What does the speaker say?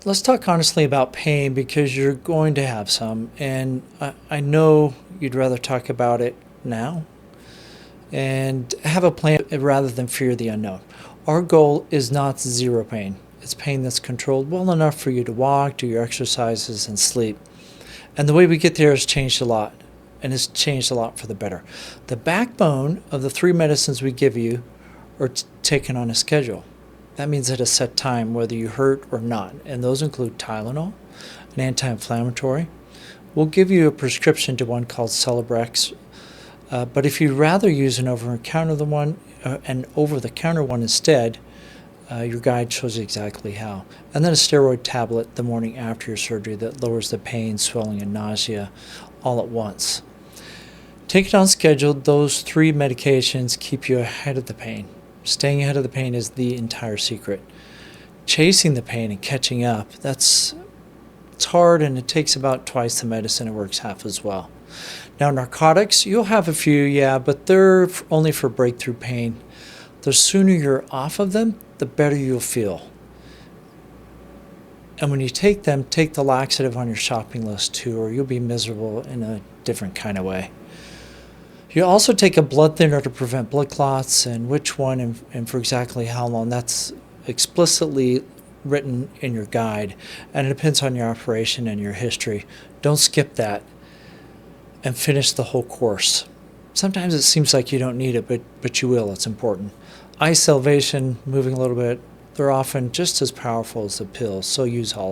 let's talk honestly about pain because you're going to have some, and I know you'd rather talk about it now and have a plan rather than fear the unknown. Our goal is not zero pain. It's pain that's controlled well enough for you to walk, do your exercises, and sleep. And the way we get there has changed a lot, and it's changed a lot for the better. The backbone of the 3 medicines we give you are taken on a schedule. That means at a set time, whether you hurt or not. And those include Tylenol, an anti-inflammatory. We'll give you a prescription to one called Celebrex. But if you'd rather use an over-the-counter one instead, your guide shows you exactly how. And then a steroid tablet the morning after your surgery that lowers the pain, swelling, and nausea all at once. Take it on schedule. Those 3 medications keep you ahead of the pain. Staying ahead of the pain is the entire secret. Chasing the pain and catching up, it's hard, and it takes about twice the medicine. It works half as well. Now, narcotics, you'll have a few, yeah, but they're only for breakthrough pain. The sooner you're off of them, the better you'll feel. And when you take them, take the laxative on your shopping list too, or you'll be miserable in a different kind of way. You also take a blood thinner to prevent blood clots, and which one and for exactly how long. That's explicitly written in your guide, and it depends on your operation and your history. Don't skip that and finish the whole course. Sometimes it seems like you don't need it, but you will. It's important. Eye salvation, moving a little bit, they're often just as powerful as the pills, so use all